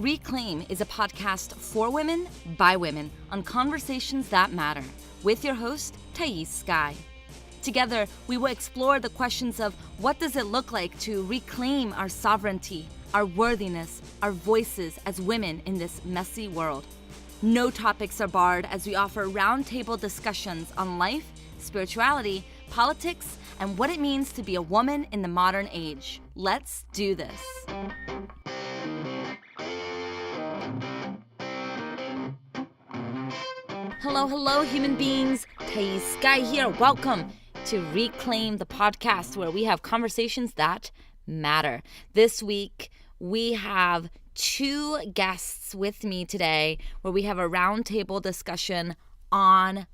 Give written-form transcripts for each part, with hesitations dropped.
Reclaim is a podcast for women, by women, on conversations that matter, with your host, Thais Sky. Together, we will explore the questions of what does it look like to reclaim our sovereignty, our worthiness, our voices as women in this messy world. No topics are barred as we offer roundtable discussions on life, spirituality, politics, and what it means to be a woman in the modern age. Let's do this. Hello, human beings. Thais Sky here. Welcome to Reclaim, the podcast where we have conversations that matter. This week, we have two guests with me today where we have a roundtable discussion on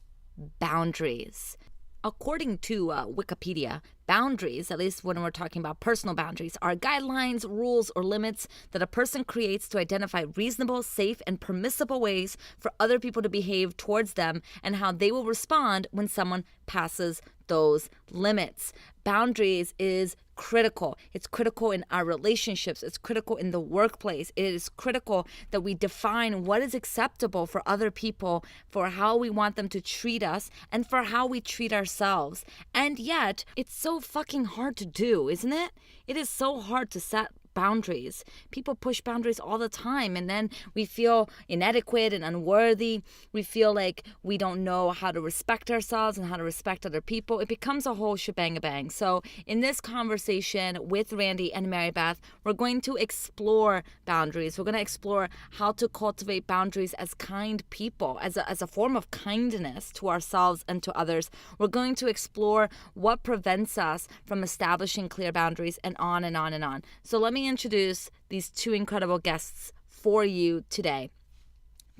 boundaries. According to Wikipedia, boundaries, at least when we're talking about personal boundaries, are guidelines, rules, or limits that a person creates to identify reasonable, safe, and permissible ways for other people to behave towards them and how they will respond when someone passes those limits. Boundaries is critical. It's critical in our relationships. It's critical in the workplace. It is critical that we define what is acceptable for other people, for how we want them to treat us, and for how we treat ourselves. And yet, it's so fucking hard to do, isn't it? It is so hard to set boundaries. People push boundaries all the time, and then we feel inadequate and unworthy. We feel like we don't know how to respect ourselves and how to respect other people. It becomes a whole shebang-a-bang. So in this conversation with Randi and Marybeth, we're going to explore boundaries. We're going to explore how to cultivate boundaries as kind people, as a form of kindness to ourselves and to others. We're going to explore what prevents us from establishing clear boundaries, and on and on and on. So let me introduce these two incredible guests for you today.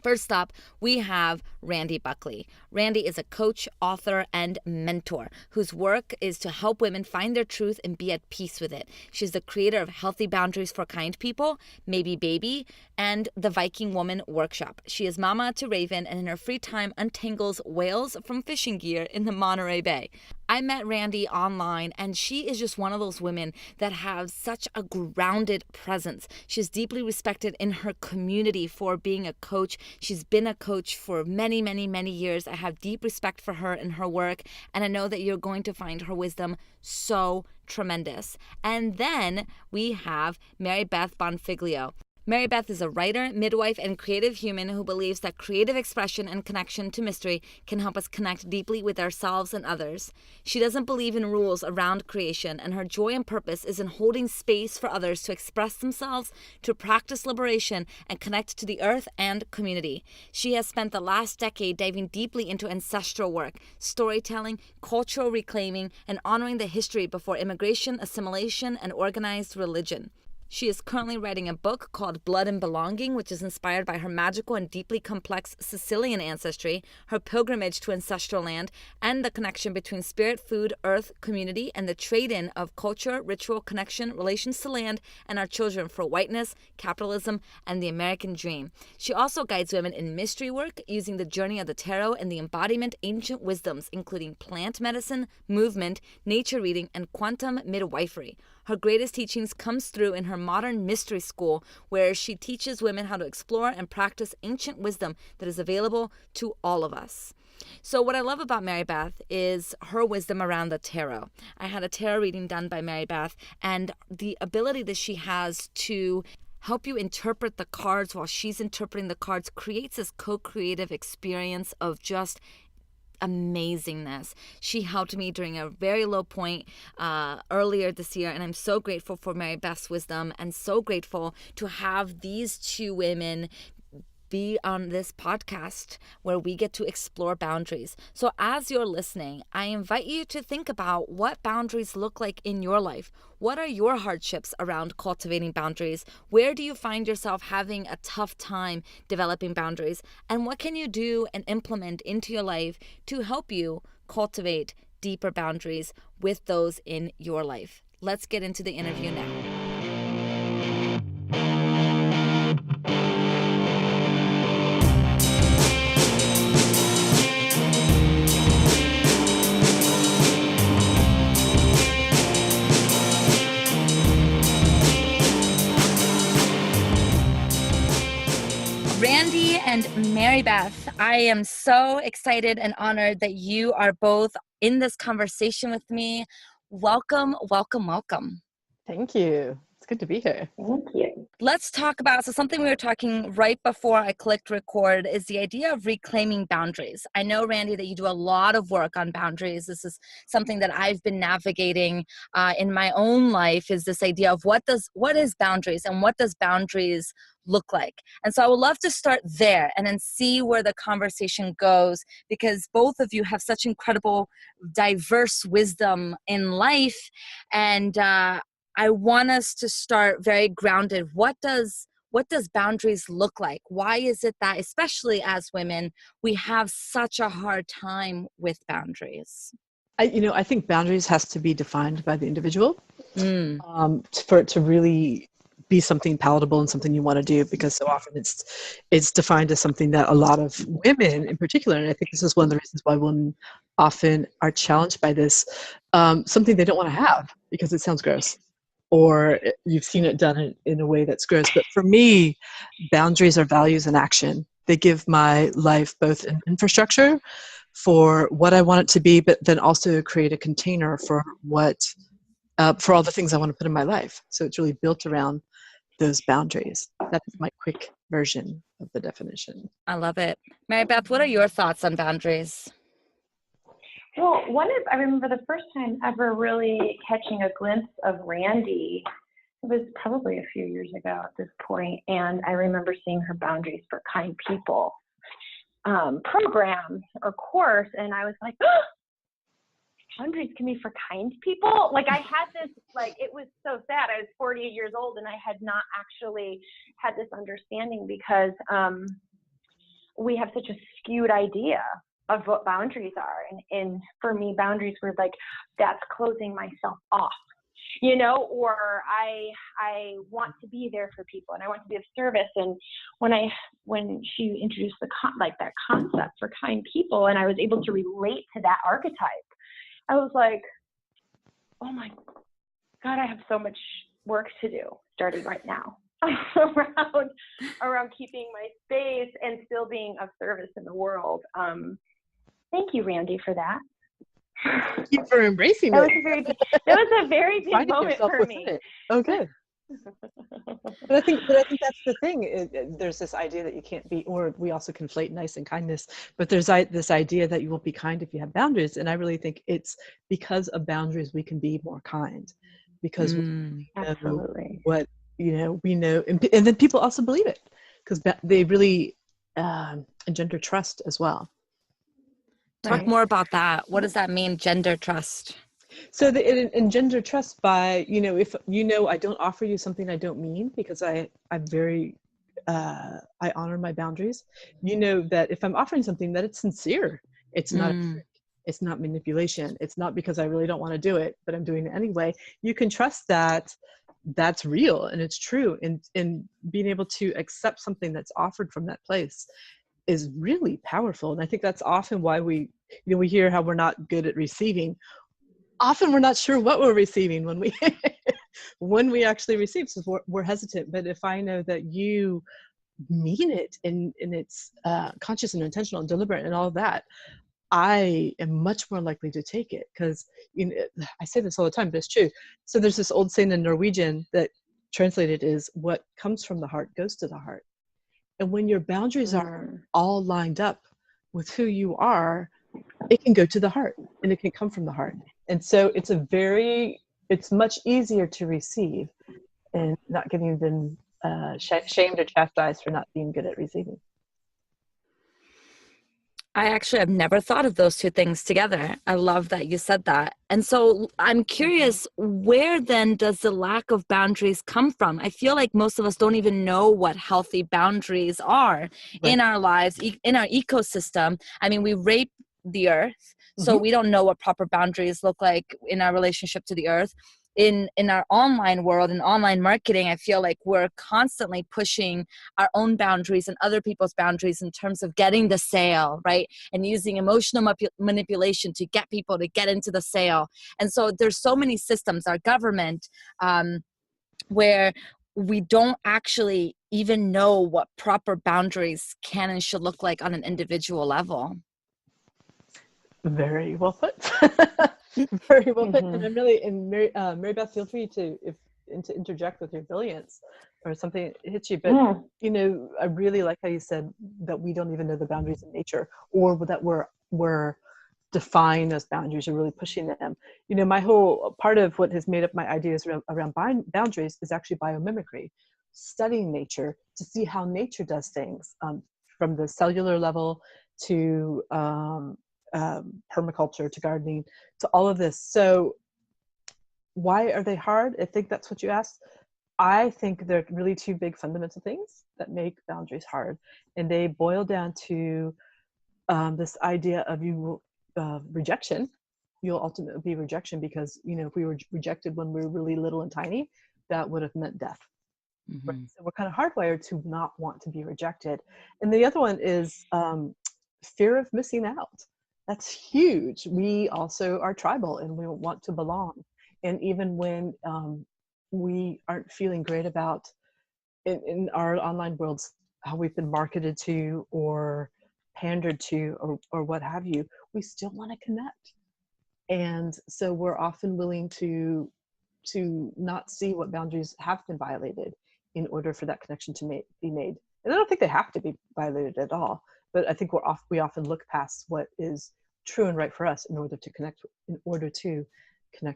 First up, we have Randi Buckley. Randi is a coach, author, and mentor whose work is to help women find their truth and be at peace with it. She's the creator of Healthy Boundaries for Kind People, Maybe Baby, and the Viking Woman Workshop. She is mama to Raven and in her free time untangles whales from fishing gear in the Monterey Bay. I met Randi online, and she is just one of those women that have such a grounded presence. She's deeply respected in her community for being a coach. She's been a coach for many, many, many years. I have deep respect for her and her work, and I know that you're going to find her wisdom so tremendous. And then we have Marybeth Bonfiglio. Marybeth is a writer, midwife, and creative human who believes that creative expression and connection to mystery can help us connect deeply with ourselves and others. She doesn't believe in rules around creation, and her joy and purpose is in holding space for others to express themselves, to practice liberation, and connect to the earth and community. She has spent the last decade diving deeply into ancestral work, storytelling, cultural reclaiming, and honoring the history before immigration, assimilation, and organized religion. She is currently writing a book called Blood and Belonging, which is inspired by her magical and deeply complex Sicilian ancestry, her pilgrimage to ancestral land, and the connection between spirit, food, earth, community, and the trade-in of culture, ritual, connection, relations to land, and our children for whiteness, capitalism, and the American dream. She also guides women in mystery work using the journey of the tarot and the embodiment ancient wisdoms, including plant medicine, movement, nature reading, and quantum midwifery. Her greatest teachings comes through in her modern mystery school, where she teaches women how to explore and practice ancient wisdom that is available to all of us. So what I love about Marybeth is her wisdom around the tarot. I had a tarot reading done by Marybeth, and the ability that she has to help you interpret the cards while she's interpreting the cards creates this co-creative experience of just amazingness. She helped me during a very low point earlier this year, and I'm so grateful for Marybeth's wisdom and so grateful to have these two women be on this podcast where we get to explore boundaries. So as you're listening, I invite you to think about what boundaries look like in your life. What are your hardships around cultivating boundaries? Where do you find yourself having a tough time developing boundaries? And what can you do and implement into your life to help you cultivate deeper boundaries with those in your life? Let's get into the interview now. Marybeth, I am so excited and honored that you are both in this conversation with me. Welcome, welcome, welcome. Thank you. It's good to be here. Thank you. Let's talk about, so something we were talking right before I clicked record is the idea of reclaiming boundaries. I know, Randi, that you do a lot of work on boundaries. This is something that I've been navigating in my own life, is this idea of what is boundaries and what does boundaries look like? And so I would love to start there and then see where the conversation goes, because both of you have such incredible, diverse wisdom in life. And I want us to start very grounded. What does boundaries look like? Why is it that, especially as women, we have such a hard time with boundaries? I think boundaries has to be defined by the individual for it to really be something palatable and something you want to do, because so often it's defined as something that a lot of women in particular, and I think this is one of the reasons why women often are challenged by this, something they don't want to have because it sounds gross, or you've seen it done in a way that's gross. But for me, boundaries are values in action. They give my life both an infrastructure for what I want it to be, but then also create a container for for all the things I want to put in my life. So it's really built around those boundaries. That's my quick version of the definition. I love it. Marybeth, what are your thoughts on boundaries? Well, I remember the first time ever really catching a glimpse of Randi. It was probably a few years ago at this point, and I remember seeing her boundaries for kind people program or course, and I was like, oh, boundaries can be for kind people? Like, I had this, it was so sad. I was 48 years old, and I had not actually had this understanding, because we have such a skewed idea of what boundaries are. And for me, boundaries were like, that's closing myself off, or I want to be there for people and I want to be of service. And when she introduced that concept for kind people, and I was able to relate to that archetype, I was like, oh my God, I have so much work to do starting right now around keeping my space and still being of service in the world. Thank you, Randi, for that. Thank you for embracing it. That was a very big moment for me. It. Oh, good. But I think that's the thing. There's this idea that you can't be, or we also conflate nice and kindness, but there's this idea that you won't be kind if you have boundaries. And I really think it's because of boundaries we can be more kind, because we know what, we know, and then people also believe it, because they really engender trust as well. Talk more about that. What does that mean, gender trust? So it engender trust by, if I don't offer you something I don't mean, because I'm very, I honor my boundaries. That if I'm offering something, that it's sincere. It's not a trick. It's not manipulation. It's not because I really don't want to do it, but I'm doing it anyway. You can trust that that's real and it's true. And being able to accept something that's offered from that place is really powerful. And I think that's often why we hear how we're not good at receiving. Often we're not sure what we're receiving when we actually receive, so we're hesitant. But if I know that you mean it and it's conscious and intentional and deliberate and all of that, I am much more likely to take it, because I say this all the time, but it's true. So there's this old saying in Norwegian that translated is, what comes from the heart goes to the heart. And when your boundaries are all lined up with who you are, it can go to the heart and it can come from the heart. And so it's much easier to receive and not getting then shamed or chastised for not being good at receiving. I actually have never thought of those two things together. I love that you said that. And so I'm curious, where then does the lack of boundaries come from? I feel like most of us don't even know what healthy boundaries are in our lives, in our ecosystem. I mean, we rape the earth, so we don't know what proper boundaries look like in our relationship to the earth. In our online world and online marketing, I feel like we're constantly pushing our own boundaries and other people's boundaries in terms of getting the sale, right? And using emotional manipulation to get people to get into the sale. And so there's so many systems, our government, where we don't actually even know what proper boundaries can and should look like on an individual level. Very well put. Very well put. And I'm really, and Marybeth, feel free to interject with your brilliance or something hits you. But you know, I really like how you said that we don't even know the boundaries of nature, or that we're defined as boundaries, or really pushing them. You know, my whole part of what has made up my ideas around boundaries is actually biomimicry, studying nature to see how nature does things, from the cellular level to permaculture to gardening to all of this. So why are they hard? I think that's what you asked. I think there are really two big fundamental things that make boundaries hard, and they boil down to this idea of rejection. You'll ultimately be rejection, because you know, if we were rejected when we were really little and tiny, that would have meant death. Right? So we're kind of hardwired to not want to be rejected. And the other one is fear of missing out. That's huge. We also are tribal and we want to belong. And even when we aren't feeling great about in our online worlds how we've been marketed to or pandered to or what have you, we still want to connect. And so we're often willing to not see what boundaries have been violated in order for that connection to be made. And I don't think they have to be violated at all, but I think we often look past what is true and right for us in order to connect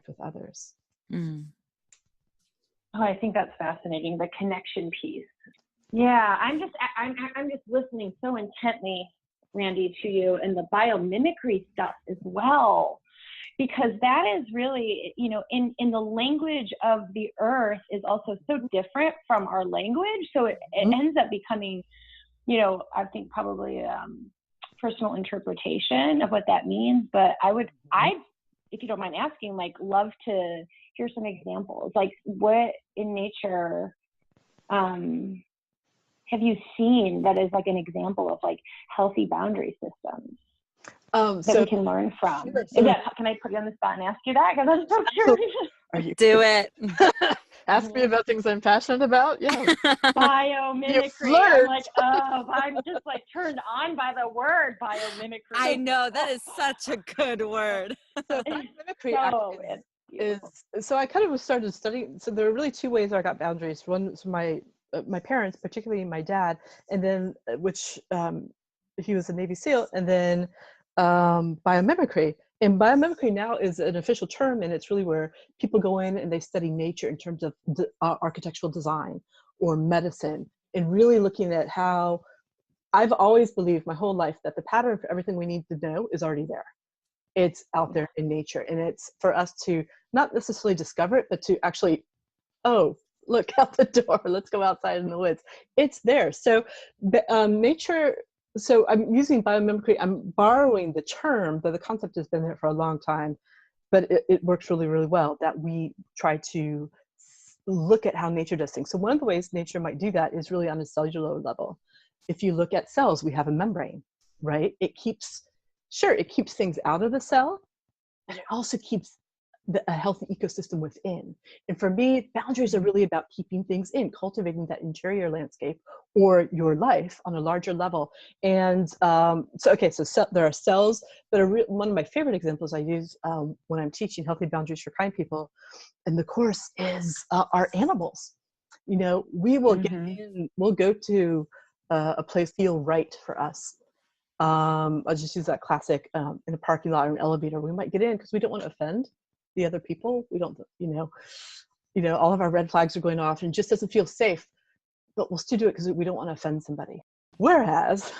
with others. Oh, I think that's fascinating, the connection piece. Yeah, I'm just listening so intently, Randi, to you, and the biomimicry stuff as well, because that is really, you know, in the language of the earth is also so different from our language. So it ends up becoming, you know, I think probably personal interpretation of what that means. But I, if you don't mind asking, like, love to hear some examples. Like, what in nature have you seen that is like an example of like healthy boundary systems that we can learn from? Sure. Can I put you on the spot and ask you that? Because I'm so curious. Do it. Ask me about things I'm passionate about. Yeah. Biomimicry. I'm like, oh, I'm just like turned on by the word biomimicry. I know, that is such a good word. So biomimicry so I kind of started studying. So there are really two ways I got boundaries. One was my parents, particularly my dad, and then which he was a Navy SEAL, and then biomimicry. And biomimicry now is an official term, and it's really where people go in and they study nature in terms of architectural design or medicine, and really looking at how I've always believed my whole life that the pattern for everything we need to know is already there. It's out there in nature, and it's for us to not necessarily discover it, but to actually, oh, look out the door, let's go outside in the woods. It's there. So nature, so I'm using biomimicry, I'm borrowing the term, but the concept has been there for a long time, but it works really, really well, that we try to look at how nature does things. So one of the ways nature might do that is really on a cellular level. If you look at cells, we have a membrane, right? It keeps things out of the cell, and it also keeps a healthy ecosystem within. And for me, boundaries are really about keeping things in, cultivating that interior landscape or your life on a larger level. And so there are cells that are one of my favorite examples I use when I'm teaching healthy boundaries for kind people in the course is our animals. You know, we will get in, we'll go to a place feel right for us. I'll just use that classic in a parking lot or an elevator. We might get in because we don't want to offend the other people. We don't, you know, all of our red flags are going off and it just doesn't feel safe, but we'll still do it because we don't want to offend somebody. Whereas,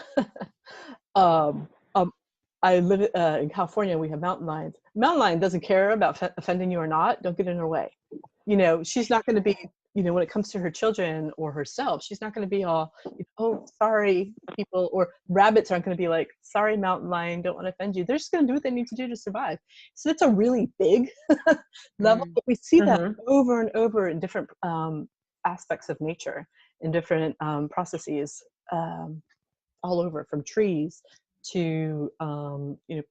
I live in California, we have mountain lions. Mountain lion doesn't care about offending you or not. Don't get in her way. You know, she's not going to be, you know, when it comes to her children or herself, she's not going to be all, oh, sorry, people, or rabbits aren't going to be like, sorry, mountain lion, don't want to offend you. They're just going to do what they need to do to survive. So that's a really big level, but we see that over and over in different aspects of nature, in different processes all over, from trees to, you know,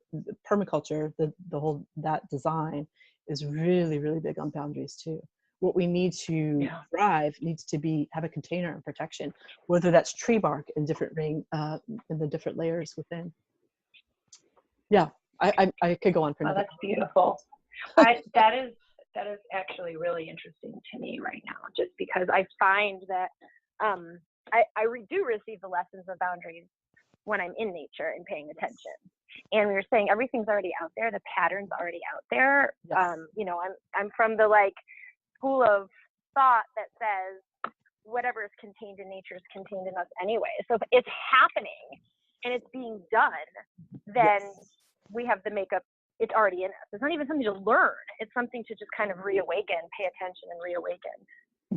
permaculture, the whole, that design is really, really big on boundaries too. what we need to thrive needs to have a container and protection, whether that's tree bark in different in the different layers within. Yeah, I could go on for another. That's beautiful. That is actually really interesting to me right now, just because I find that I do receive the lessons of boundaries when I'm in nature and paying attention. And we were saying everything's already out there, the pattern's already out there. Yes. You know, I'm from the like school of thought that says whatever is contained in nature is contained in us anyway. So if it's happening and it's being done, then we have the makeup. It's already in us. It's not even something to learn. It's something to just kind of reawaken, pay attention and reawaken.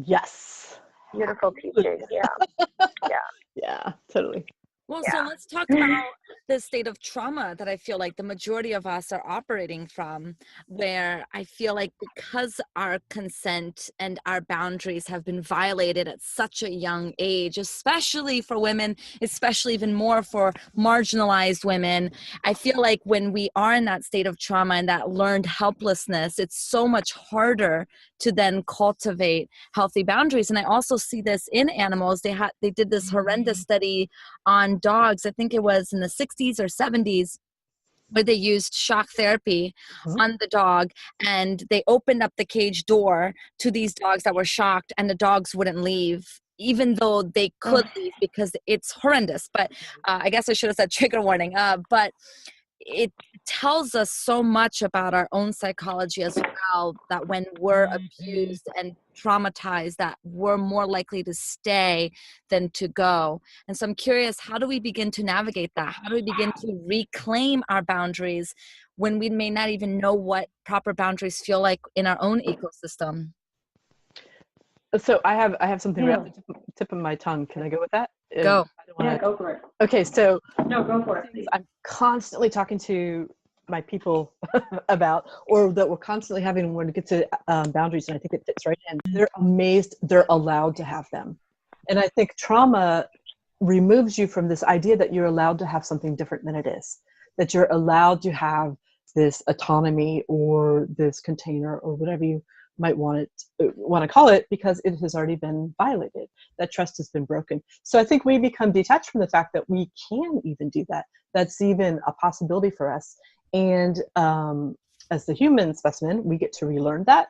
Yes. Beautiful teaching. Yeah. Yeah, totally. Well, so let's talk about the state of trauma that I feel like the majority of us are operating from, where I feel like because our consent and our boundaries have been violated at such a young age, especially for women, especially even more for marginalized women, I feel like when we are in that state of trauma and that learned helplessness, it's so much harder to then cultivate healthy boundaries. And I also see this in animals. They did this horrendous study on dogs, I think it was in the 60s or 70s, where they used shock therapy on the dog, and they opened up the cage door to these dogs that were shocked, and the dogs wouldn't leave, even though they could leave, because it's horrendous. But I guess I should have said trigger warning. But it tells us so much about our own psychology as well, that when we're abused and traumatized, that we're more likely to stay than to go. And so I'm curious, how do we begin to navigate that? How do we begin to reclaim our boundaries when we may not even know what proper boundaries feel like in our own ecosystem? So I have something right at the tip of my tongue. Can I go with that? Go. Go for it. Okay, so No, go for it. I'm constantly talking to my people about, or that we're constantly having when it gets to boundaries, and I think it fits right in. They're amazed they're allowed to have them. And I think trauma removes you from this idea that you're allowed to have something different than it is, that you're allowed to have this autonomy or this container or whatever you might want to call it, because it has already been violated. That trust has been broken. So I think we become detached from the fact that we can even do that. That's even a possibility for us. And as the human specimen, we get to relearn that.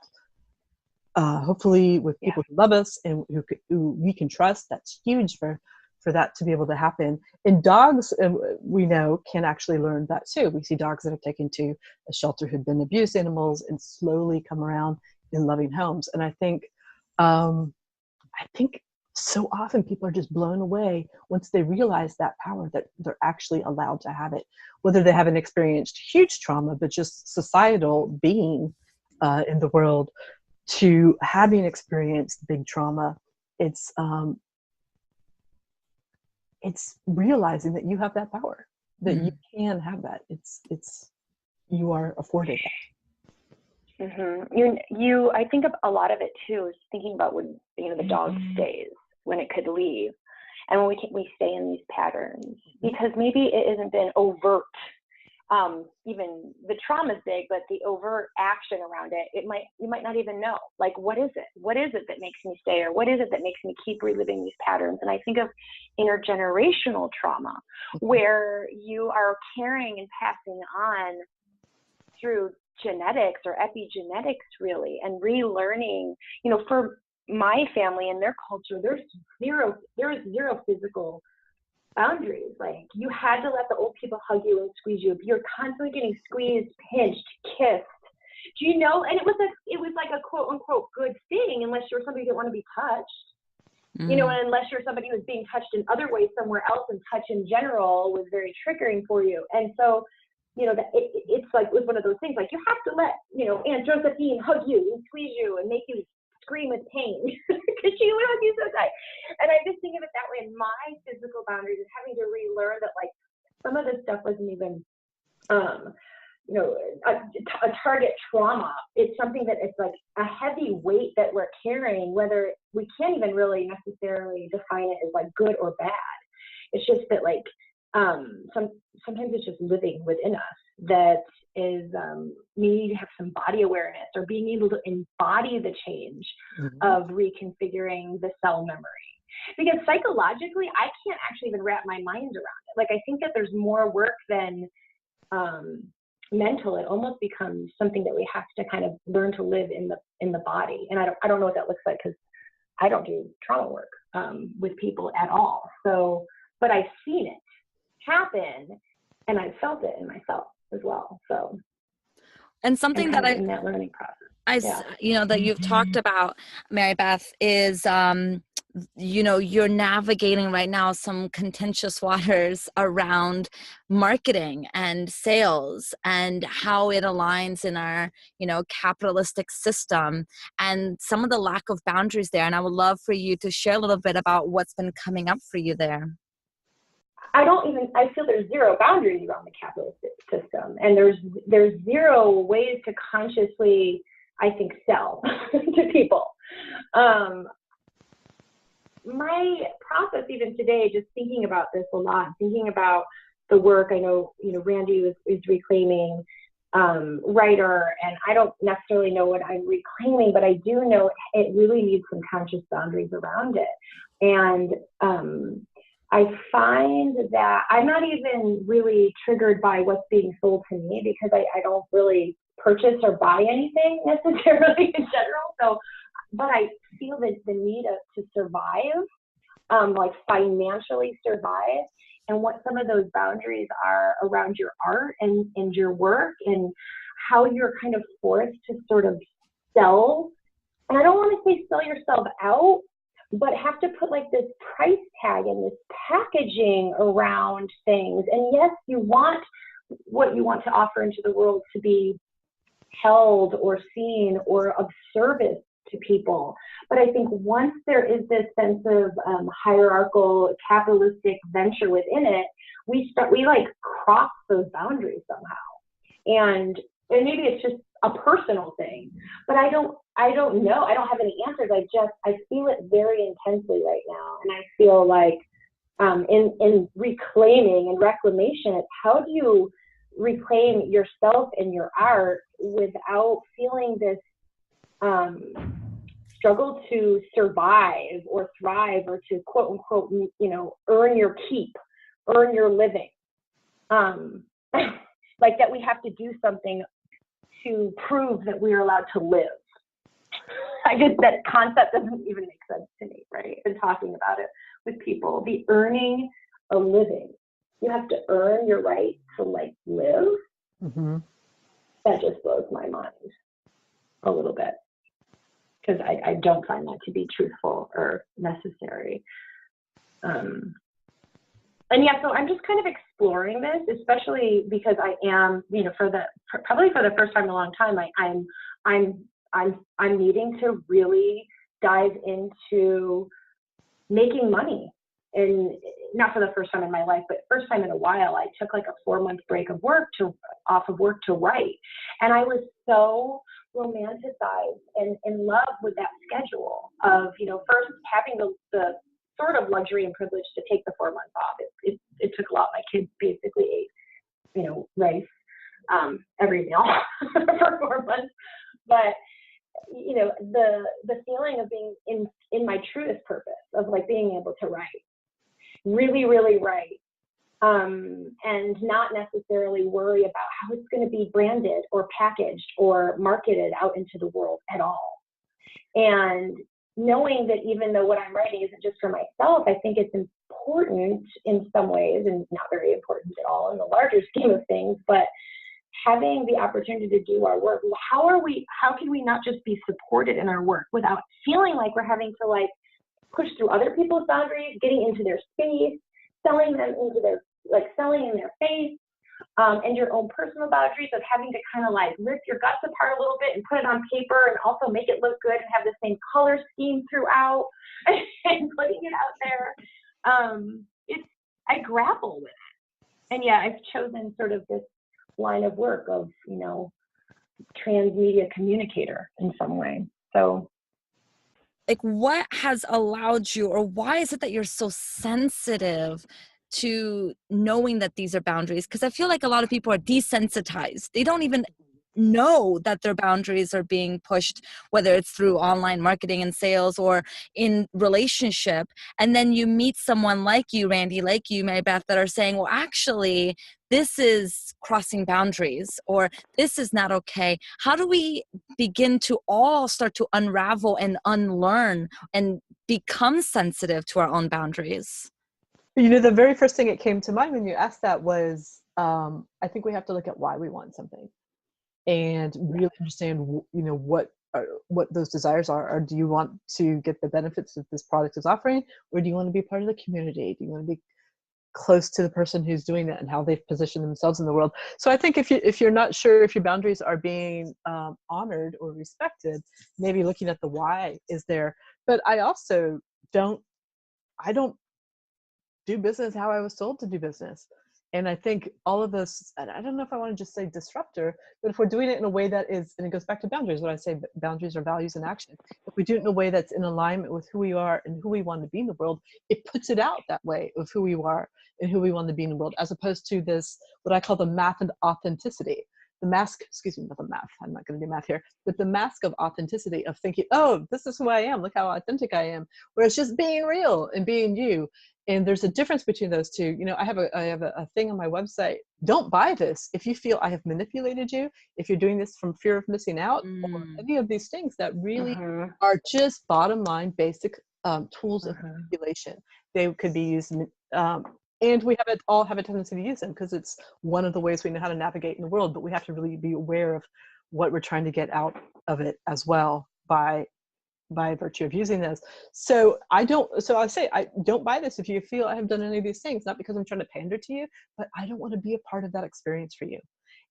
Hopefully with people who love us and who we can trust. That's huge for that to be able to happen. And dogs, we know, can actually learn that too. We see dogs that are taken to a shelter who've been abused animals and slowly come around in loving homes. And I think so often people are just blown away once they realize that power, that they're actually allowed to have it, whether they haven't experienced huge trauma, but just societal being in the world to having experienced big trauma. It's realizing that you have that power, that you can have that. You are afforded that. I think of a lot of it too, is thinking about when, the dog stays, when it could leave, and when we stay in these patterns, because maybe it hasn't been overt. Even the trauma is big, but the overt action around it, you might not even know, like, what is it? What is it that makes me stay? Or what is it that makes me keep reliving these patterns? And I think of intergenerational trauma, where you are carrying and passing on through genetics or epigenetics, really, and relearning, for my family and their culture, there is zero physical boundaries. Like, you had to let the old people hug you and squeeze you. You're constantly getting squeezed, pinched, kissed. Do you know? And it was like a quote unquote good thing, unless you were somebody who didn't want to be touched. And unless you're somebody who was being touched in other ways somewhere else, and touch in general was very triggering for you. And so, it's like, it was one of those things, like, you have to let, Aunt Josephine hug you and squeeze you and make you scream with pain, because she would hug you so tight. And I just think of it that way in my physical boundaries, and having to relearn that, like, some of this stuff wasn't even, a target trauma. It's something that it's like a heavy weight that we're carrying, whether we can't even really necessarily define it as like good or bad. It's just that, like, sometimes it's just living within us. that is needing to have some body awareness, or being able to embody the change of reconfiguring the cell memory. Because psychologically, I can't actually even wrap my mind around it. Like, I think that there's more work than mental. It almost becomes something that we have to kind of learn to live in the body. And I don't know what that looks like, because I don't do trauma work with people at all. So, but I've seen it happen, and I've felt it in myself as well. So, and something that in that learning process, that you've talked about, Marybeth, is you're navigating right now some contentious waters around marketing and sales and how it aligns in our capitalistic system, and some of the lack of boundaries there. And I would love for you to share a little bit about what's been coming up for you there. I feel there's zero boundaries around the capitalist system, and there's zero ways to consciously, I think, sell to people. My process even today, just thinking about this a lot, thinking about the work, I know, Randi is reclaiming writer, and I don't necessarily know what I'm reclaiming, but I do know it really needs some conscious boundaries around it. And I find that I'm not even really triggered by what's being sold to me, because I don't really purchase or buy anything necessarily in general. So, but I feel the need to survive, like financially survive, and what some of those boundaries are around your art and your work, and how you're kind of forced to sort of sell. And I don't want to say sell yourself out, but have to put like this price tag and this packaging around things. And yes, you want what you want to offer into the world to be held or seen or of service to people. But I think once there is this sense of hierarchical capitalistic venture within it, we like cross those boundaries somehow. And maybe it's just a personal thing, but I don't know. I don't have any answers. I feel it very intensely right now. And I feel like in reclaiming and reclamation, it's how do you reclaim yourself and your art without feeling this struggle to survive or thrive, or to quote unquote, earn your keep, earn your living. Like that we have to do something to prove that we are allowed to live. I guess that concept doesn't even make sense to me, right? And talking about it with people, the earning a living. You have to earn your right to like live. Mm-hmm. That just blows my mind a little bit, because I don't find that to be truthful or necessary. And yeah, so I'm just kind of exploring this, especially because I am, probably for the first time in a long time, I'm needing to really dive into making money. And not for the first time in my life, but first time in a while. I took like a 4-month break off of work to write. And I was so romanticized and in love with that schedule of, first having the sort of luxury and privilege to take the 4 months off. It took a lot. My kids basically ate, rice every meal for 4 months. But the feeling of being in my truest purpose of like being able to write, really, really write, and not necessarily worry about how it's going to be branded or packaged or marketed out into the world at all. And knowing that even though what I'm writing isn't just for myself, I think it's important in some ways, and not very important at all in the larger scheme of things, but having the opportunity to do our work, how can we not just be supported in our work without feeling like we're having to like push through other people's boundaries, getting into their space, selling in their face, and your own personal boundaries of having to kind of like rip your guts apart a little bit and put it on paper and also make it look good and have the same color scheme throughout and putting it out there. I grapple with it. And yeah, I've chosen sort of this line of work of, transmedia communicator in some way. So like, what has allowed you, or why is it that you're so sensitive to knowing that these are boundaries? Because I feel like a lot of people are desensitized. They don't even know that their boundaries are being pushed, whether it's through online marketing and sales or in relationship. And then you meet someone like you, Randi, like you, Marybeth, that are saying, well, actually, this is crossing boundaries, or this is not okay. How do we begin to all start to unravel and unlearn and become sensitive to our own boundaries? You know, the very first thing that came to mind when you asked that was, I think we have to look at why we want something and really understand, you know, what those desires are. Or do you want to get the benefits that this product is offering, or do you want to be part of the community? Do you want to be close to the person who's doing that and how they've positioned themselves in the world? So I think if you're not sure if your boundaries are being honored or respected, maybe looking at the why is there. But I also don't do business how I was told to do business. And I think all of us, and I don't know if I want to just say disruptor, but if we're doing it in a way that is, and it goes back to boundaries, what I say, boundaries are values in action. If we do it in a way that's in alignment with who we are and who we want to be in the world, it puts it out that way of who we are and who we want to be in the world, as opposed to this, what I call the math and authenticity. The mask, excuse me, not the math, I'm not going to do math here, but the mask of authenticity of thinking, oh, this is who I am, look how authentic I am, where it's just being real and being you. And there's a difference between those two. You know, I have a thing on my website. Don't buy this if you feel I have manipulated you, if you're doing this from fear of missing out, or any of these things that really are just bottom line basic tools of manipulation. They could be used, and we all have a tendency to use them because it's one of the ways we know how to navigate in the world. But we have to really be aware of what we're trying to get out of it as well by virtue of using this. So I say, I don't buy this if you feel I have done any of these things, not because I'm trying to pander to you, but I don't want to be a part of that experience for you.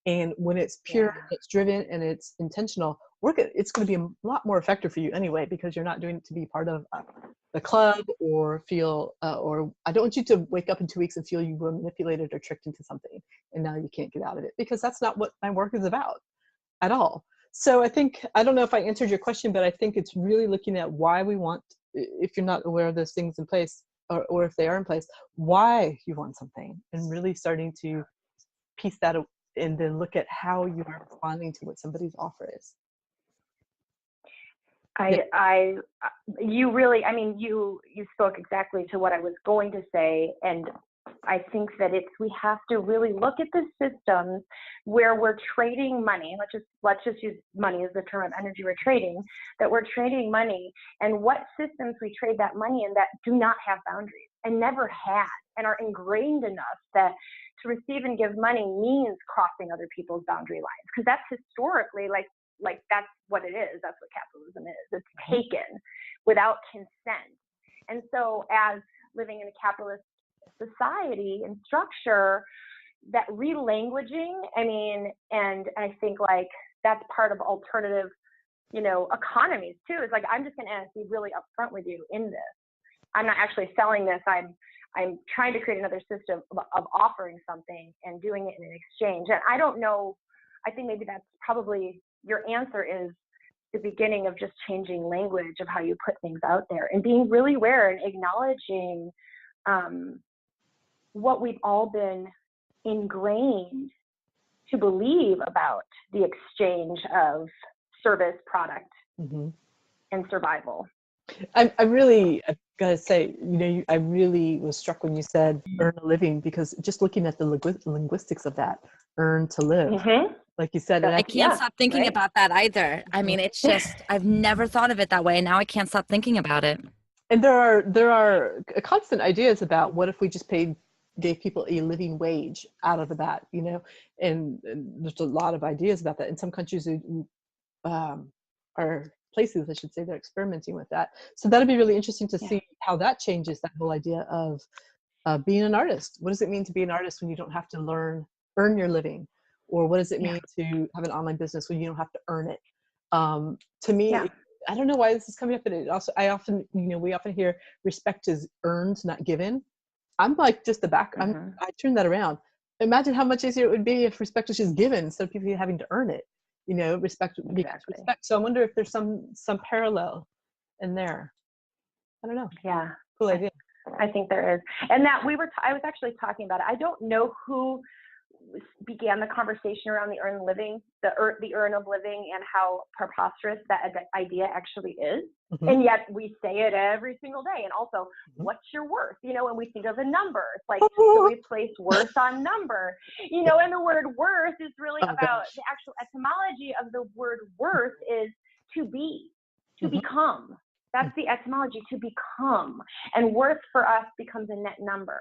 And when it's pure, it's driven, and it's intentional, it's going to be a lot more effective for you anyway, because you're not doing it to be part of the club or feel, or I don't want you to wake up in 2 weeks and feel you were manipulated or tricked into something and now you can't get out of it, because that's not what my work is about at all. So I think, I don't know if I answered your question, but I think it's really looking at why we want, if you're not aware of those things in place, or if they are in place, why you want something, and really starting to piece that up, and then look at how you are responding to what somebody's offer is. You really, I mean, you spoke exactly to what I was going to say. And I think that we have to really look at the systems where we're trading money. Let's just use money as the term of energy we're trading, that we're trading money, and what systems we trade that money in that do not have boundaries and never had, and are ingrained enough that to receive and give money means crossing other people's boundary lines. Because that's historically like that's what it is. That's what capitalism is. It's taken without consent. And so as living in a capitalist society and structure, that relanguaging, I mean, and I think like that's part of alternative, economies too. It's like, I'm just going to be really upfront with you in this. I'm not actually selling this. I'm trying to create another system of offering something and doing it in an exchange. And I don't know, I think maybe that's probably your answer, is the beginning of just changing language of how you put things out there and being really aware and acknowledging what we've all been ingrained to believe about the exchange of service, product, and survival. I've got to say, I really was struck when you said earn a living, because just looking at the linguistics of that, earn to live, like you said. And I can't stop thinking about that either. I mean, it's just, I've never thought of it that way, and now I can't stop thinking about it. And there are constant ideas about what if we just gave people a living wage out of the bat, and there's a lot of ideas about that. In some countries are places, I should say, they're experimenting with that. So that'll be really interesting to see how that changes that whole idea of being an artist. What does it mean to be an artist when you don't have to earn your living? Or what does it mean to have an online business when you don't have to earn it? To me, I don't know why this is coming up, but we often hear respect is earned, not given. I'm like just I turn that around. Imagine how much easier it would be if respect was just given instead of people having to earn it. Respect. So I wonder if there's some parallel in there. I don't know. Yeah. Cool idea. I think there is. And that I was actually talking about it. I don't know who began the conversation around the urn living, the urn of living, and how preposterous that idea actually is. Mm-hmm. And yet we say it every single day. And also, what's your worth? You know, when we think of a number, it's like, do we place worth on number? You know, and the word worth is really about the actual etymology of the word worth is to be, to become. That's the etymology, to become. And worth for us becomes a net number.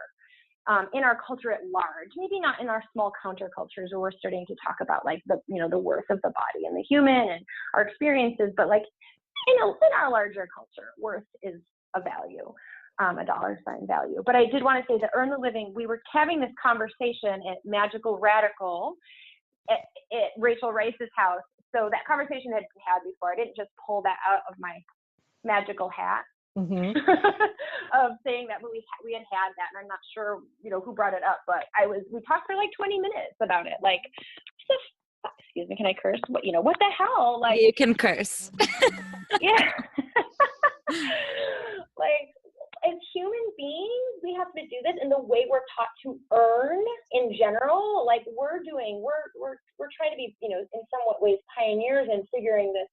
In our culture at large, maybe not in our small countercultures where we're starting to talk about like the worth of the body and the human and our experiences, but like, in our larger culture, worth is a value, a dollar sign value. But I did want to say that Earn the Living, we were having this conversation at Magical Radical at Rachel Rice's house. So that conversation had been had before. I didn't just pull that out of my magical hat. Of saying that we had that, and I'm not sure who brought it up, but we talked for like 20 minutes about it. Like, excuse me, can I curse? What the hell? Like, you can curse. Yeah. Like, as human beings, we have to do this in the way we're taught to earn in general. Like we're trying to be in somewhat ways pioneers in figuring this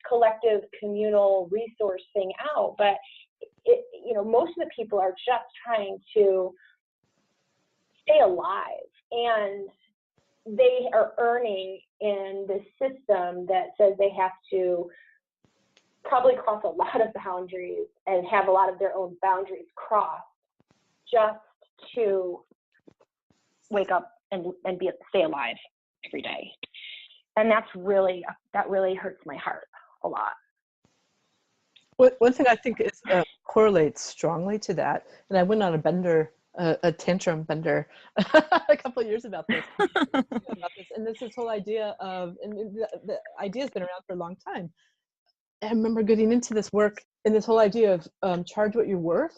collective communal resource thing out, but most of the people are just trying to stay alive, and they are earning in this system that says they have to probably cross a lot of boundaries and have a lot of their own boundaries crossed just to wake up and stay alive every day. And that really hurts my heart a lot. One thing I think is correlates strongly to that, and I went on a bender, a tantrum bender, a couple of years about this, and this whole idea of, and the idea has been around for a long time. I remember getting into this work and this whole idea of charge what you're worth.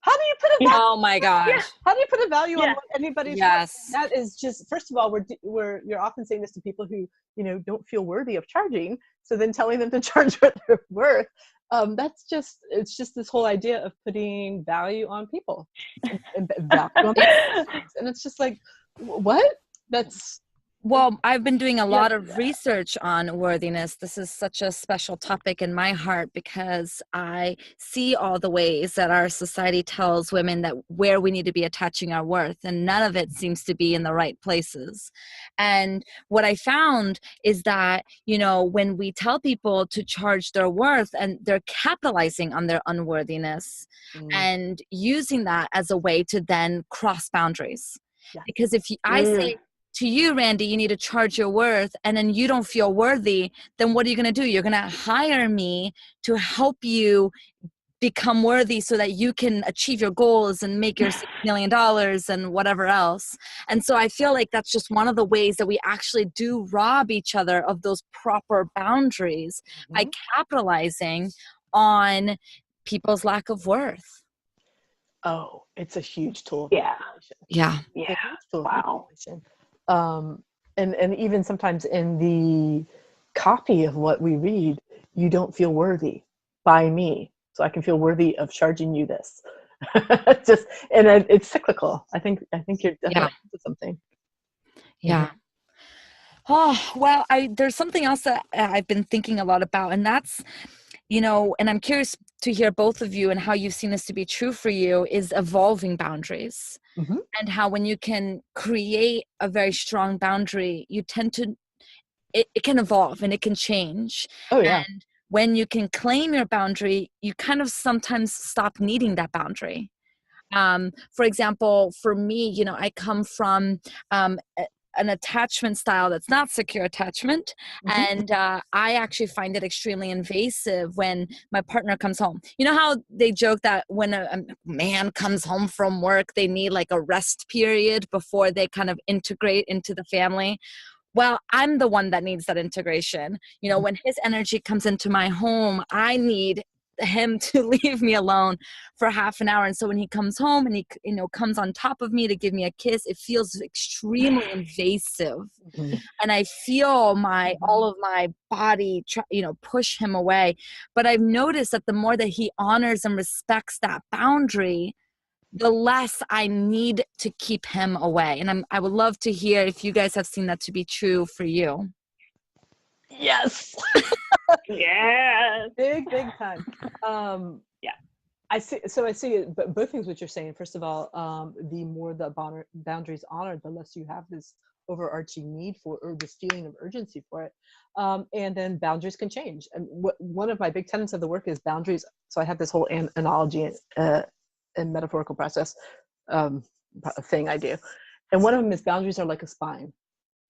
How do you put a value? Oh my gosh! Yeah. How do you put a value on what anybody's worth? That is just, first of all, you're often saying this to people who don't feel worthy of charging. So then telling them to charge what they're worth. It's just this whole idea of putting value on people and value on things. And it's just like, what? Well, I've been doing a lot of research on worthiness. This is such a special topic in my heart because I see all the ways that our society tells women that where we need to be attaching our worth, and none of it seems to be in the right places. And what I found is that, when we tell people to charge their worth, and they're capitalizing on their unworthiness and using that as a way to then cross boundaries. Yeah. Because if I say to you, Randi, you need to charge your worth, and then you don't feel worthy, then what are you going to do? You're going to hire me to help you become worthy so that you can achieve your goals and make your $6 million and whatever else. And so I feel like that's just one of the ways that we actually do rob each other of those proper boundaries by capitalizing on people's lack of worth. Oh, it's a huge tool. Yeah. Wow. And even sometimes in the copy of what we read, you don't feel worthy by me, so I can feel worthy of charging you this. It's cyclical. I think you're definitely onto something. Yeah. Oh, well, there's something else that I've been thinking a lot about, and that's, and I'm curious to hear both of you and how you've seen this to be true for you, is evolving boundaries. And how when you can create a very strong boundary, you tend to, it can evolve and it can change. Oh, yeah. And when you can claim your boundary, you kind of sometimes stop needing that boundary. For example, for me, I come from an attachment style that's not secure attachment. And I actually find it extremely invasive when my partner comes home. You know how they joke that when a man comes home from work, they need like a rest period before they kind of integrate into the family? Well, I'm the one that needs that integration. When his energy comes into my home, I need him to leave me alone for half an hour. And so when he comes home and he comes on top of me to give me a kiss, it feels extremely invasive. And I feel all of my body push him away. But I've noticed that the more that he honors and respects that boundary, the less I need to keep him away. And I would love to hear if you guys have seen that to be true for you. Yes. Yes. Big time. Yeah. I see it, but both things what you're saying. First of all, the more the boundaries honored, the less you have this overarching need for, or this feeling of urgency for it. And then boundaries can change. And one of my big tenets of the work is boundaries. So I have this whole analogy and metaphorical process thing I do. And one of them is boundaries are like a spine.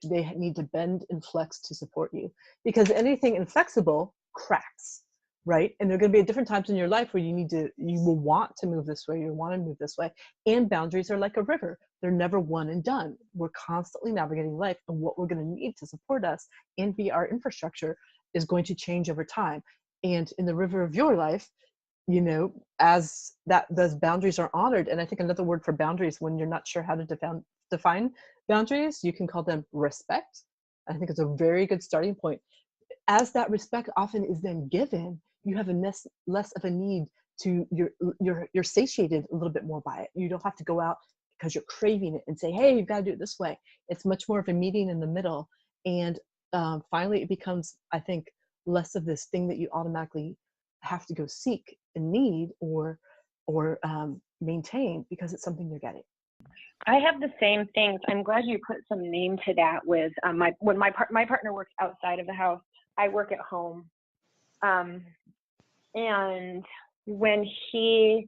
They need to bend and flex to support you, because anything inflexible cracks, right? And there are going to be different times in your life where you will want to move this way, you want to move this way. And boundaries are like a river. They're never one and done. We're constantly navigating life, and what we're going to need to support us and be our infrastructure is going to change over time. And in the river of your life, as those boundaries are honored. And I think another word for boundaries, when you're not sure how to define boundaries, you can call them respect. I think it's a very good starting point. As that respect often is then given, you have less of a need to, you're satiated a little bit more by it. You don't have to go out because you're craving it and say, hey, you've got to do it this way. It's much more of a meeting in the middle. And finally, it becomes, I think, less of this thing that you automatically have to go seek and need or maintain, because it's something you're getting. I have the same things. I'm glad you put some name to that with when my partner works outside of the house, I work at home. And when he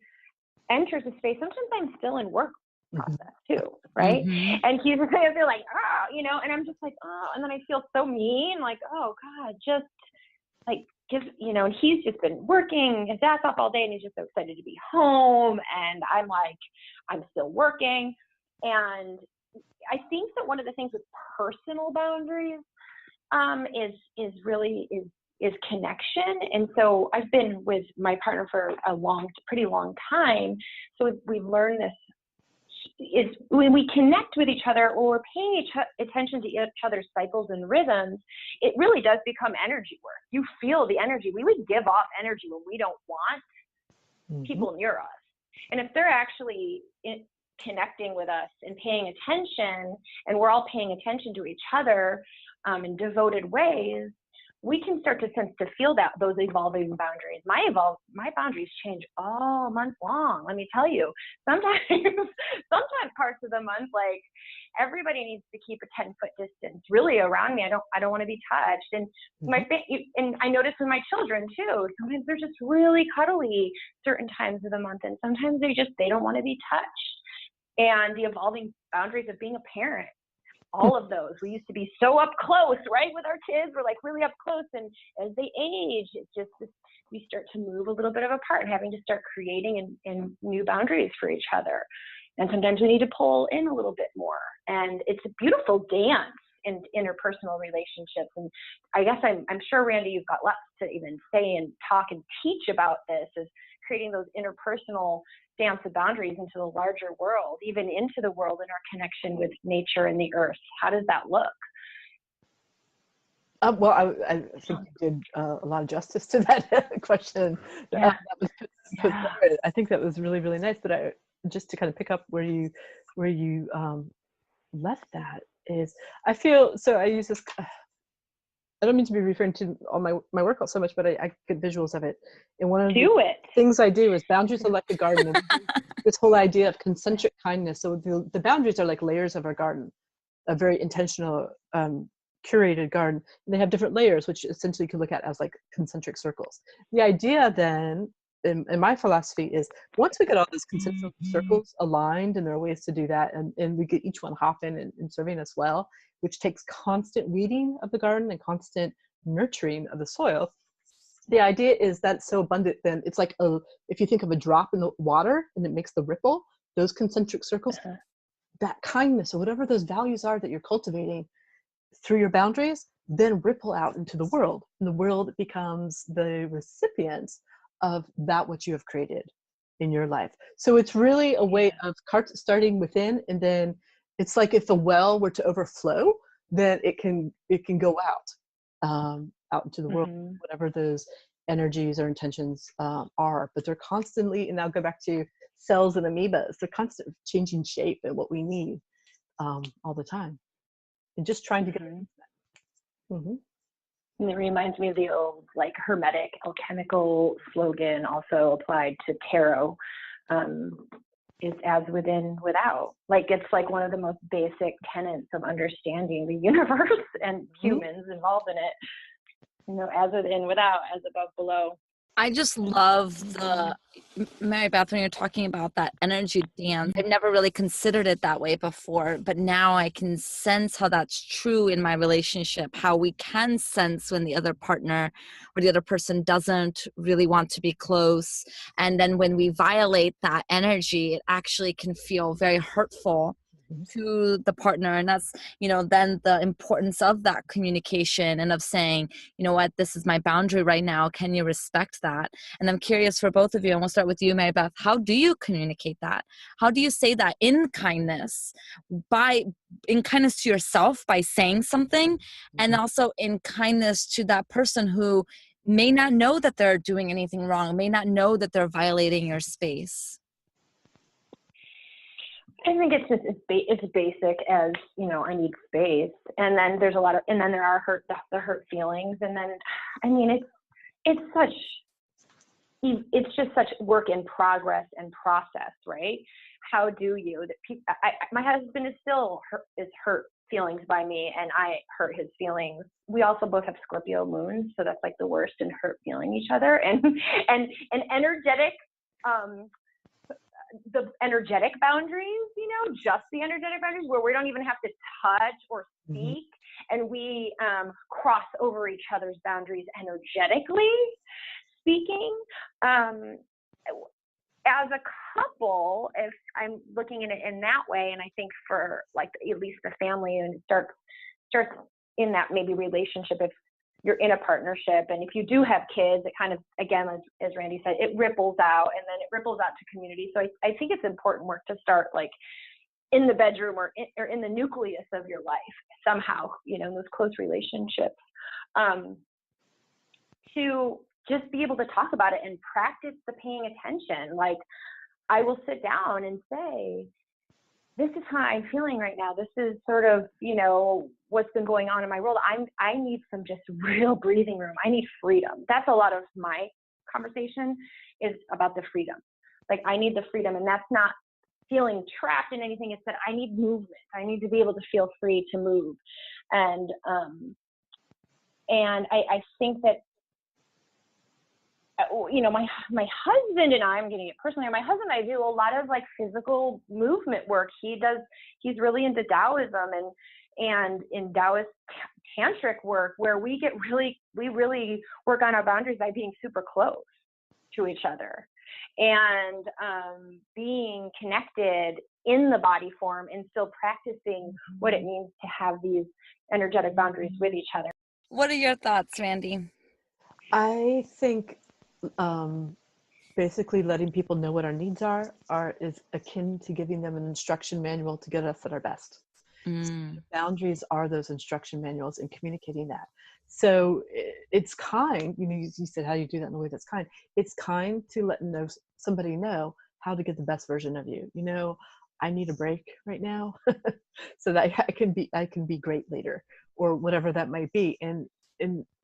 enters a space, sometimes I'm still in work process too, right? Mm-hmm. And he's going to be like, and I'm just like, oh, and then I feel so mean, like, oh God, just like, and he's just been working his ass off all day, and he's just so excited to be home. And I'm like, I'm still working. And I think that one of the things with personal boundaries is really connection. And so I've been with my partner for a pretty long time. So we've learned this is when we connect with each other or pay attention to each other's cycles and rhythms, it really does become energy work. You feel the energy. We would give off energy when we don't want people near us. And if they're actually connecting with us and paying attention, and we're all paying attention to each other in devoted ways, we can start to feel those evolving boundaries. My boundaries change all month long. Let me tell you, sometimes parts of the month, like everybody needs to keep a 10-foot distance really around me. I don't want to be touched. And and I notice with my children too, sometimes they're just really cuddly certain times of the month. And sometimes they don't want to be touched. And the evolving boundaries of being a parent. All of those. We used to be so up close, right? With our kids, we're like really up close. And as they age, it's just we start to move a little bit apart and having to start creating and new boundaries for each other. And sometimes we need to pull in a little bit more. And it's a beautiful dance in interpersonal relationships. And I guess I'm sure, Randi, you've got lots to even say and talk and teach about this, is creating those interpersonal dance of boundaries into the larger world, even into the world and our connection with nature and the earth. How does that look? Well, I think you did a lot of justice to that question. Yeah. That was put forward. I think that was really, really nice. But just to kind of pick up where you left that is, I feel, so I use this, I don't mean to be referring to all my work so much, but I get visuals of it. And one of the things I do is boundaries are like a garden. This whole idea of concentric kindness. So the boundaries are like layers of our garden, a very intentional, curated garden. And they have different layers, which essentially you can look at as like concentric circles. The idea then, in my philosophy, is once we get all those concentric circles aligned, and there are ways to do that, and we get each one hopping and serving us well, which takes constant weeding of the garden and constant nurturing of the soil. The idea is that it's so abundant, then it's like if you think of a drop in the water and it makes the ripple, those concentric circles, that kindness or whatever those values are that you're cultivating through your boundaries, then ripple out into the world. And the world becomes the recipient of that which you have created in your life. So it's really a way of starting within, and then it's like if the well were to overflow, then it can go out into the world, whatever those energies or intentions are. But they're constantly, and I'll go back to cells and amoebas. They're constantly changing shape and what we need all the time. And just trying to get mm-hmm. And it reminds me of the old like hermetic alchemical slogan also applied to tarot, is as within, without. Like it's like one of the most basic tenets of understanding the universe and humans involved in it. You know, as within, without, as above, below. I just love Marybeth, when you're talking about that energy dance. I've never really considered it that way before, but now I can sense how that's true in my relationship, how we can sense when the other partner or the other person doesn't really want to be close. And then when we violate that energy, it actually can feel very hurtful to the partner. And that's, then the importance of that communication and of saying, you know what, this is my boundary right now. Can you respect that? And I'm curious for both of you, and we'll start with you, Marybeth. How do you communicate that? How do you say that in kindness, in kindness to yourself by saying something, and also in kindness to that person who may not know that they're doing anything wrong, may not know that they're violating your space? I think it's just it's basic as, I need space, and then there's and then there are the hurt feelings, and then I mean it's just such work in progress and process, right? How do you my husband is still hurt feelings by me, and I hurt his feelings. We also both have Scorpio moons, so that's like the worst in hurt feeling each other, and energetic the energetic boundaries, just the energetic boundaries where we don't even have to touch or speak, and we cross over each other's boundaries energetically speaking. As a couple, if I'm looking at it in that way, and I think for like at least the family, and it starts in that maybe relationship, if you're in a partnership, and if you do have kids, it kind of, again, as Randi said, it ripples out, and then it ripples out to community. So I think it's important work to start like in the bedroom or in the nucleus of your life somehow, in those close relationships, to just be able to talk about it and practice the paying attention. Like I will sit down and say, this is how I'm feeling right now. This is sort of, what's been going on in my world. I need some just real breathing room. I need freedom. That's a lot of my conversation is about the freedom. Like I need the freedom, and that's not feeling trapped in anything. It's that I need movement. I need to be able to feel free to move. And I think that, my husband and I'm getting it personally. My husband and I do a lot of like physical movement work. He's really into Taoism and in Taoist tantric work, where we really work on our boundaries by being super close to each other and being connected in the body form, and still practicing what it means to have these energetic boundaries with each other. What are your thoughts, Randi? I think basically letting people know what our needs is akin to giving them an instruction manual to get us at our best. So boundaries are those instruction manuals, and communicating that. So it's kind, you said how you do that in a way that's kind. It's kind to let somebody know how to get the best version of you. I need a break right now so that I can be great later, or whatever that might be. And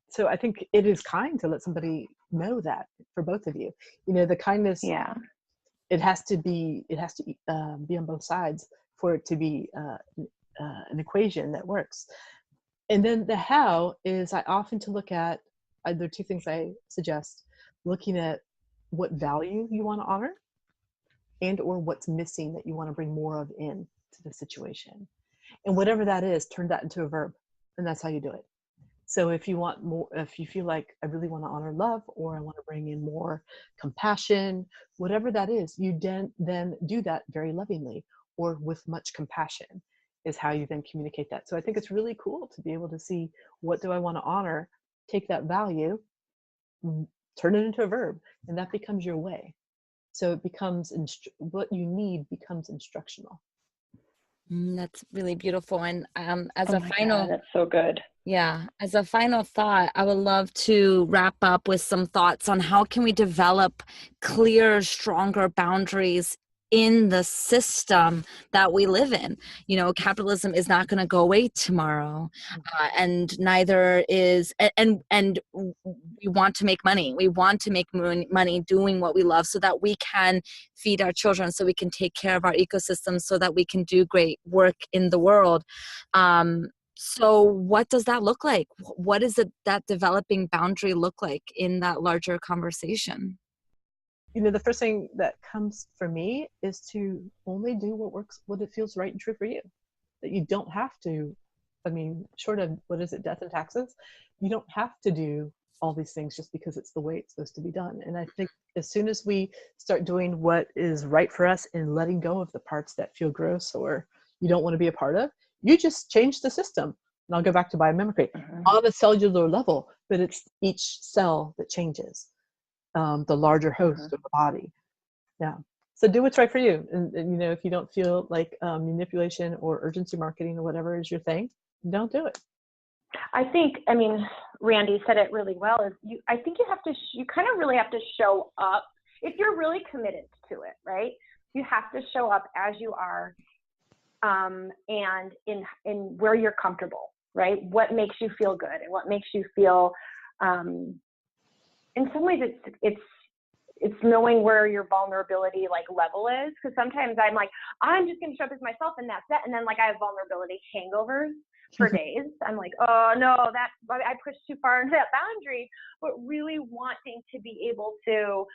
so I think it is kind to let somebody know that for both of you. The kindness, it has to be on both sides for it to be an equation that works. And then the how is, I often to look at, there are two things I suggest: looking at what value you want to honor, and or what's missing that you want to bring more of in to the situation. And whatever that is, turn that into a verb, and that's how you do it. So if you want more, if you feel like I really want to honor love, or I want to bring in more compassion, whatever that is, you then do that very lovingly or with much compassion, is how you then communicate that. So I think it's really cool to be able to see, what do I want to honor, take that value, turn it into a verb, and that becomes your way. So it becomes, what you need becomes instructional. That's really beautiful. And God, that's so good. Yeah. As a final thought, I would love to wrap up with some thoughts on how can we develop clear, stronger boundaries in the system that we live in. You know, capitalism is not going to go away tomorrow, and neither is, and we want to make money. We want to make money doing what we love so that we can feed our children, so we can take care of our ecosystem, so that we can do great work in the world. So what does that look like? What is it that developing boundary look like in that larger conversation? You know, the first thing that comes for me is to only do what works, what it feels right and true for you. That you don't have to, I mean, short of, what is it, death and taxes, you don't have to do all these things just because it's the way it's supposed to be done. And I think as soon as we start doing what is right for us and letting go of the parts that feel gross or you don't want to be a part of, you just change the system. And I'll go back to biomimicry on a cellular level, but it's each cell that changes. The larger host of the body. Yeah. So do what's right for you. And you know, if you don't feel like manipulation or urgency marketing or whatever is your thing, don't do it. I think, I mean, Randi said it really well, is I think you have to, you kind of really have to show up if you're really committed to it, right? You have to show up as you are, and in where you're comfortable, right? What makes you feel good and what makes you feel, in some ways it's knowing where your vulnerability like level is. Because sometimes I'm like, I'm just gonna show up as myself and that's it. And then like I have vulnerability hangovers for days. I'm like, oh no, I pushed too far into that boundary. But really wanting to be able to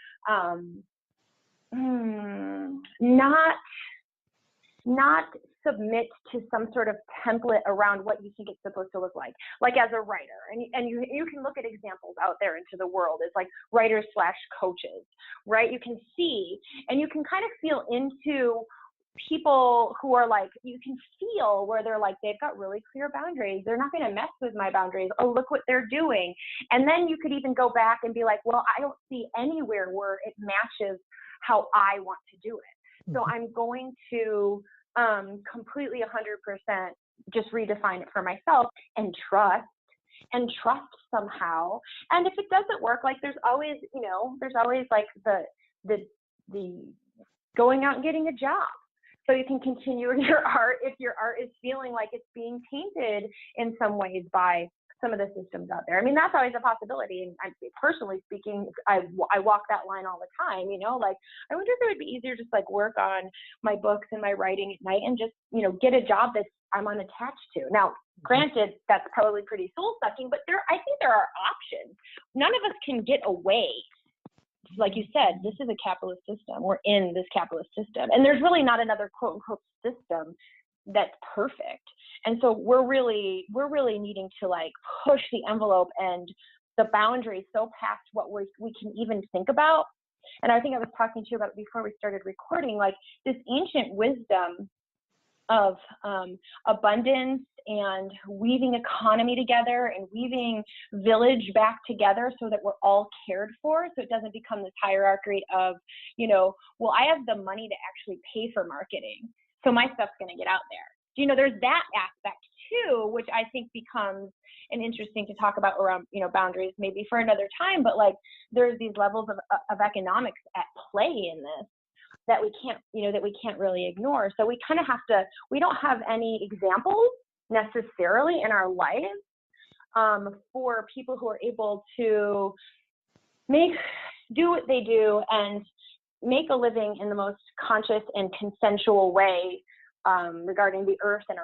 not submit to some sort of template around what you think it's supposed to look like as a writer. And you can look at examples out there into the world. It's like writers / coaches, right? You can see and you can kind of feel into people who are like, you can feel where they're like, they've got really clear boundaries. They're not going to mess with my boundaries. Oh, look what they're doing. And then you could even go back and be like, well, I don't see anywhere where it matches how I want to do it. So I'm going to completely 100% just redefine it for myself and trust somehow. And if it doesn't work, like there's always like the going out and getting a job. So you can continue your art if your art is feeling like it's being tainted in some ways by some of the systems out there. I mean, that's always a possibility. And personally speaking, I walk that line all the time, you know, like, I wonder if it would be easier just like work on my books and my writing at night and just, you know, get a job that I'm unattached to. Now, granted, that's probably pretty soul sucking, but I think there are options. None of us can get away. Like you said, this is a capitalist system. We're in this capitalist system. And there's really not another quote unquote system that's perfect. And so we're really needing to like push the envelope and the boundaries so past what we can even think about. And I think I was talking to you about it before we started recording, like this ancient wisdom of abundance and weaving economy together and weaving village back together so that we're all cared for. So it doesn't become this hierarchy of, you know, well, I have the money to actually pay for marketing, so my stuff's going to get out there. You know, there's that aspect too, which I think becomes an interesting to talk about around, you know, boundaries maybe for another time. But like, there's these levels of economics at play in this that we can't really ignore. So we kind of have to, we don't have any examples necessarily in our lives for people who are able to do what they do and make a living in the most conscious and consensual way regarding the earth and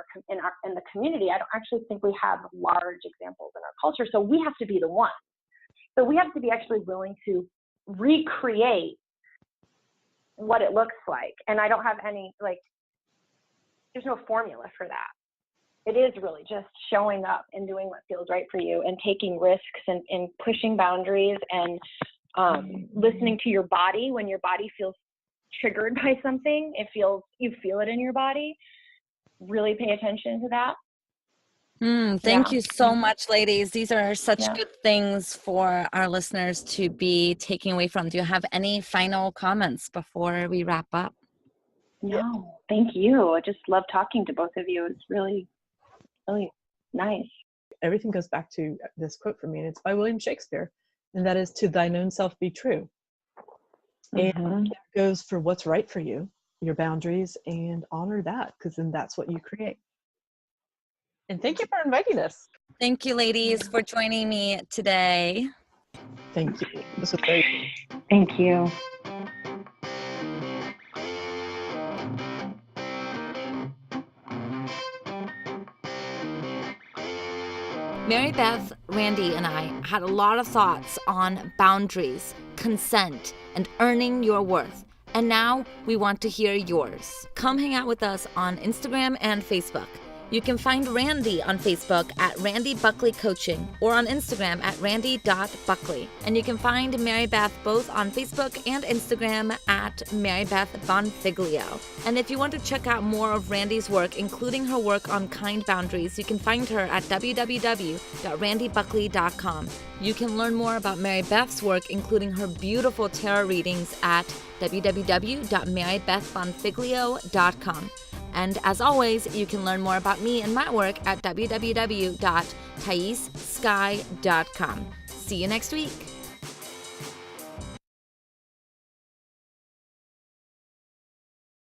the community. I don't actually think we have large examples in our culture. So we have to be the one. So we have to be actually willing to recreate what it looks like. And I don't have any, like, there's no formula for that. It is really just showing up and doing what feels right for you and taking risks and pushing boundaries and listening to your body when your body feels triggered by something. You feel it in your body. Really pay attention to that. Thank you so much, ladies. These are such good things for our listeners to be taking away from. Do you have any final comments before we wrap up? No, thank you. I just love talking to both of you. It's really, really nice. Everything goes back to this quote for me, and it's by William Shakespeare, and that is, "To thine own self be true." And that goes for what's right for you. your boundaries and honor that, because then that's what you create. And thank you for inviting us. Thank you, ladies, for joining me today. Thank you. This was very cool. Thank you. Marybeth, Randi, and I had a lot of thoughts on boundaries, consent, and earning your worth. And now we want to hear yours. Come hang out with us on Instagram and Facebook. You can find Randi on Facebook at Randi Buckley Coaching or on Instagram at randi.buckley. And you can find Marybeth both on Facebook and Instagram at Marybeth Bonfiglio. And if you want to check out more of Randi's work, including her work on kind boundaries, you can find her at www.randibuckley.com. You can learn more about Marybeth's work, including her beautiful tarot readings, at www.marybethbonfiglio.com. And as always, you can learn more about me and my work at www.thaissky.com. See you next week.